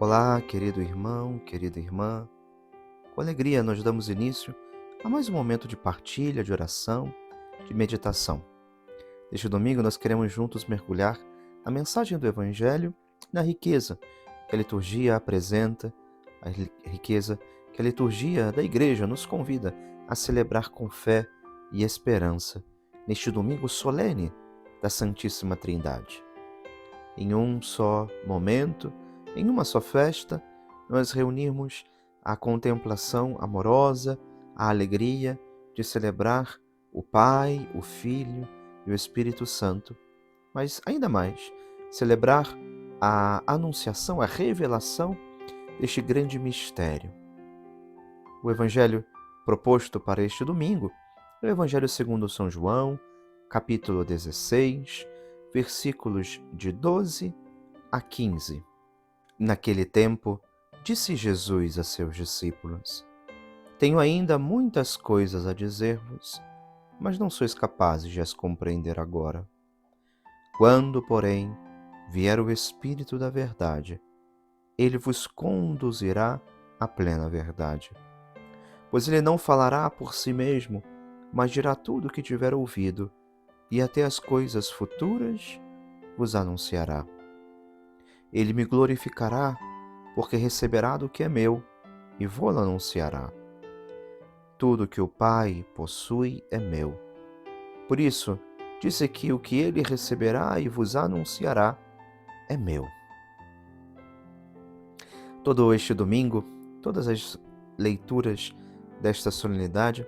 Olá, querido irmão, querida irmã. Com alegria nós damos início a mais um momento de partilha, de oração, de meditação. Neste domingo nós queremos juntos mergulhar na mensagem do Evangelho, na riqueza que a liturgia apresenta, a riqueza que a liturgia da Igreja nos convida a celebrar com fé e esperança neste domingo solene da Santíssima Trindade. Em um só momento, em uma só festa, nós reunimos a contemplação amorosa, a alegria de celebrar o Pai, o Filho e o Espírito Santo, mas ainda mais, celebrar a anunciação, a revelação deste grande mistério. O Evangelho proposto para este domingo é o Evangelho segundo São João, capítulo 16, versículos de 12 a 15. Naquele tempo, disse Jesus a seus discípulos: Tenho ainda muitas coisas a dizer-vos, mas não sois capazes de as compreender agora. Quando, porém, vier o Espírito da verdade, ele vos conduzirá à plena verdade. Pois ele não falará por si mesmo, mas dirá tudo o que tiver ouvido, e até as coisas futuras vos anunciará. Ele me glorificará, porque receberá do que é meu, e vou-lo anunciará. Tudo que o Pai possui é meu. Por isso, disse que o que ele receberá e vos anunciará é meu. Todo este domingo, todas as leituras desta solenidade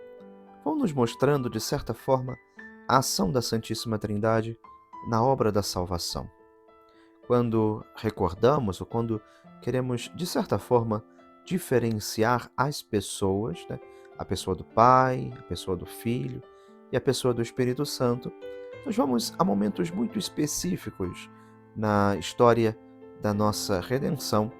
vão nos mostrando, de certa forma, a ação da Santíssima Trindade na obra da salvação. Quando recordamos ou quando queremos, de certa forma, diferenciar as pessoas, a pessoa do Pai, a pessoa do Filho e a pessoa do Espírito Santo, nós vamos a momentos muito específicos na história da nossa redenção,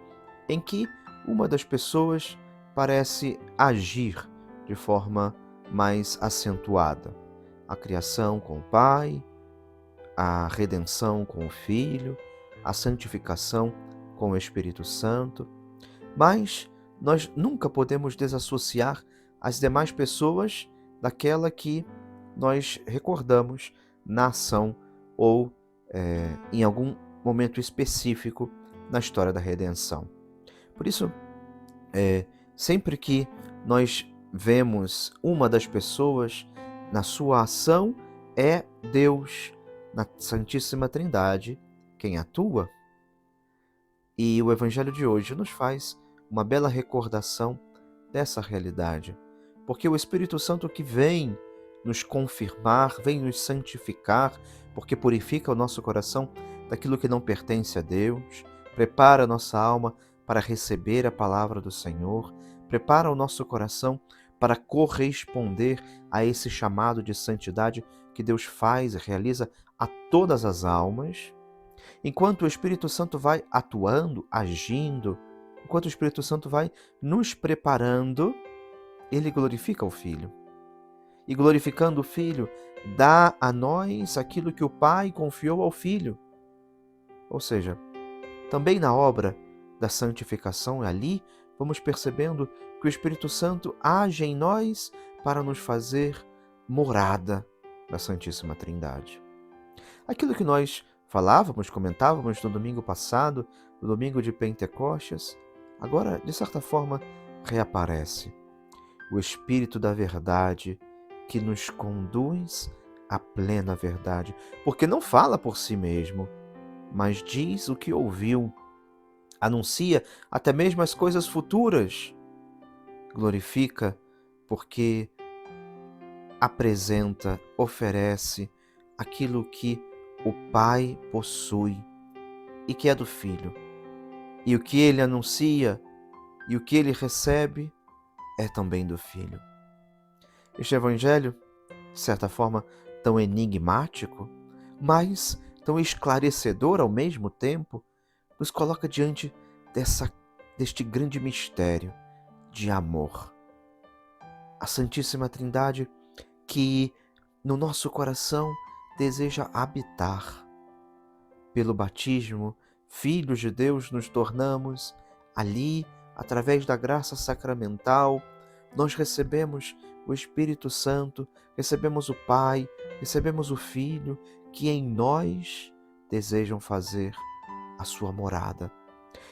em que uma das pessoas parece agir de forma mais acentuada. A criação com o Pai, a redenção com o Filho, a santificação com o Espírito Santo, mas nós nunca podemos desassociar as demais pessoas daquela que nós recordamos na ação ou em algum momento específico na história da redenção. Por isso, sempre que nós vemos uma das pessoas na sua ação, é Deus, na Santíssima Trindade, quem atua. E o Evangelho de hoje nos faz uma bela recordação dessa realidade, porque o Espírito Santo que vem nos confirmar, vem nos santificar, porque purifica o nosso coração daquilo que não pertence a Deus, prepara a nossa alma para receber a palavra do Senhor, prepara o nosso coração para corresponder a esse chamado de santidade que Deus faz e realiza a todas as almas. Enquanto o Espírito Santo vai atuando, agindo, enquanto o Espírito Santo vai nos preparando, ele glorifica o Filho. E glorificando o Filho, dá a nós aquilo que o Pai confiou ao Filho. Ou seja, também na obra da santificação, ali vamos percebendo que o Espírito Santo age em nós para nos fazer morada da Santíssima Trindade. Aquilo que nós falávamos, comentávamos no domingo passado, no domingo de Pentecostes, agora, de certa forma, reaparece. O Espírito da verdade que nos conduz à plena verdade, porque não fala por si mesmo, mas diz o que ouviu, anuncia até mesmo as coisas futuras, glorifica porque apresenta, oferece aquilo que o Pai possui e que é do Filho. E o que ele anuncia e o que ele recebe é também do Filho. Este Evangelho, de certa forma, tão enigmático, mas tão esclarecedor ao mesmo tempo, nos coloca diante deste grande mistério de amor. A Santíssima Trindade que no nosso coração deseja habitar. Pelo batismo, filhos de Deus nos tornamos Ali, através da graça sacramental, nós recebemos o Espírito Santo, recebemos o Pai, recebemos o Filho, que em nós desejam fazer a sua morada.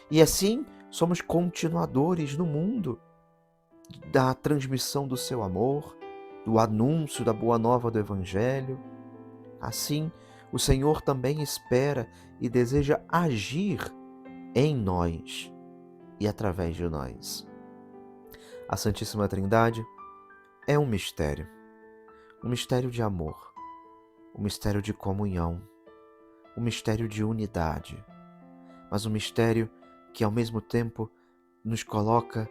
E assim somos continuadores no mundo da transmissão do seu amor, do anúncio da boa nova do Evangelho. Assim, o Senhor também espera e deseja agir em nós e através de nós. A Santíssima Trindade é um mistério de amor, um mistério de comunhão, um mistério de unidade, mas um mistério que ao mesmo tempo nos coloca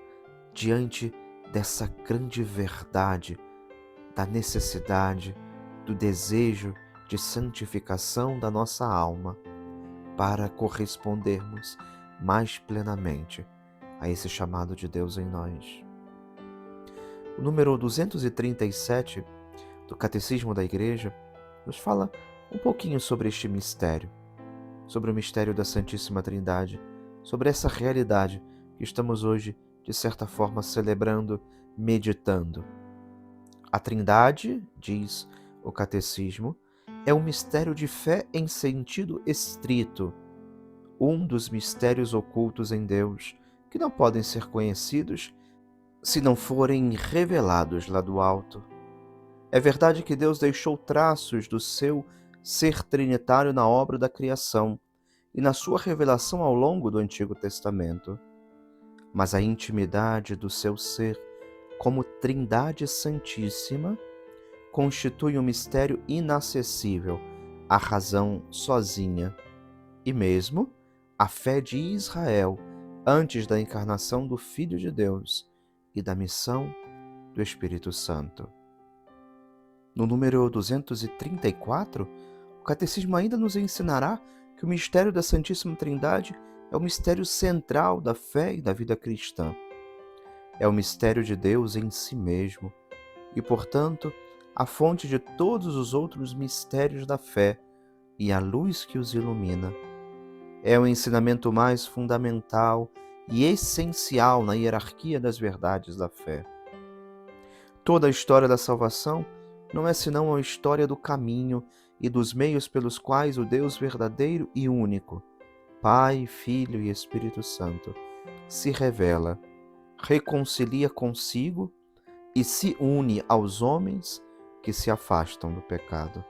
diante dessa grande verdade da necessidade, do desejo de santificação da nossa alma para correspondermos mais plenamente a esse chamado de Deus em nós. O número 237 do Catecismo da Igreja nos fala um pouquinho sobre este mistério, sobre o mistério da Santíssima Trindade, sobre essa realidade que estamos hoje, de certa forma, celebrando, meditando. A Trindade, diz o Catecismo, é um mistério de fé em sentido estrito, um dos mistérios ocultos em Deus, que não podem ser conhecidos se não forem revelados lá do alto. É verdade que Deus deixou traços do seu ser trinitário na obra da criação e na sua revelação ao longo do Antigo Testamento. Mas a intimidade do seu ser como Trindade Santíssima constitui um mistério inacessível à razão sozinha, e mesmo a fé de Israel antes da encarnação do Filho de Deus e da missão do Espírito Santo. No número 234, o Catecismo ainda nos ensinará que o mistério da Santíssima Trindade é o mistério central da fé e da vida cristã. É o mistério de Deus em si mesmo e, portanto, a fonte de todos os outros mistérios da fé e a luz que os ilumina. É o ensinamento mais fundamental e essencial na hierarquia das verdades da fé. Toda a história da salvação não é senão a história do caminho e dos meios pelos quais o Deus verdadeiro e único, Pai, Filho e Espírito Santo, se revela, reconcilia consigo e se une aos homens que se afastam do pecado.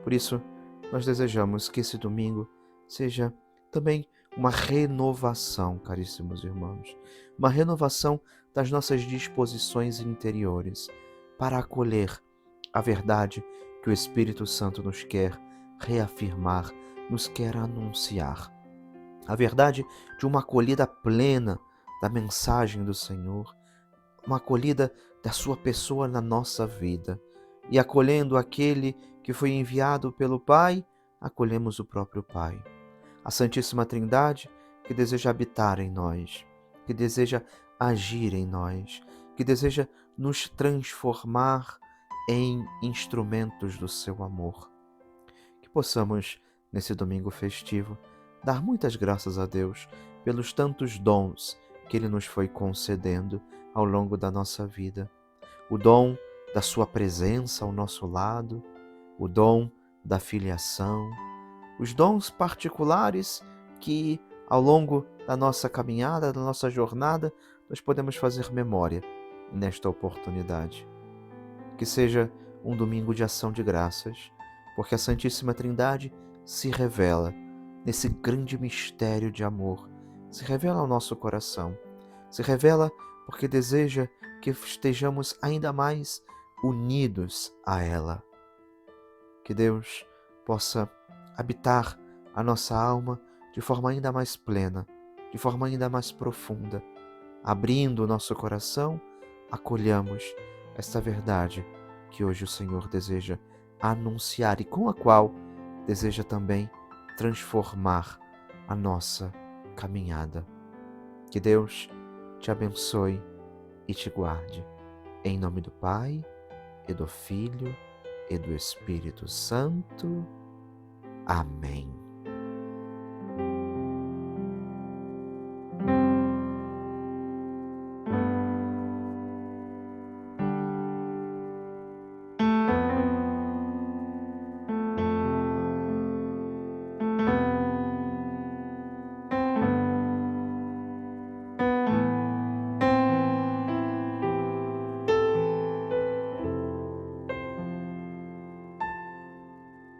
Por isso, nós desejamos que esse domingo seja também uma renovação, caríssimos irmãos, uma renovação das nossas disposições interiores para acolher a verdade que o Espírito Santo nos quer reafirmar, nos quer anunciar. A verdade de uma acolhida plena da mensagem do Senhor, uma acolhida da sua pessoa na nossa vida. E acolhendo aquele que foi enviado pelo Pai, acolhemos o próprio Pai. A Santíssima Trindade, que deseja habitar em nós, que deseja agir em nós, que deseja nos transformar em instrumentos do seu amor. Que possamos, nesse domingo festivo, dar muitas graças a Deus pelos tantos dons que Ele nos foi concedendo ao longo da nossa vida. O dom da sua presença ao nosso lado, o dom da filiação, os dons particulares que, ao longo da nossa caminhada, da nossa jornada, nós podemos fazer memória nesta oportunidade. Que seja um domingo de ação de graças, porque a Santíssima Trindade se revela nesse grande mistério de amor, se revela ao nosso coração, se revela porque deseja que estejamos ainda mais unidos a ela. Que Deus possa habitar a nossa alma de forma ainda mais plena, de forma ainda mais profunda. Abrindo o nosso coração, acolhamos esta verdade que hoje o Senhor deseja anunciar e com a qual deseja também transformar a nossa caminhada. Que Deus te abençoe e te guarde. Em nome do Pai, e do Filho, e do Espírito Santo. Amém.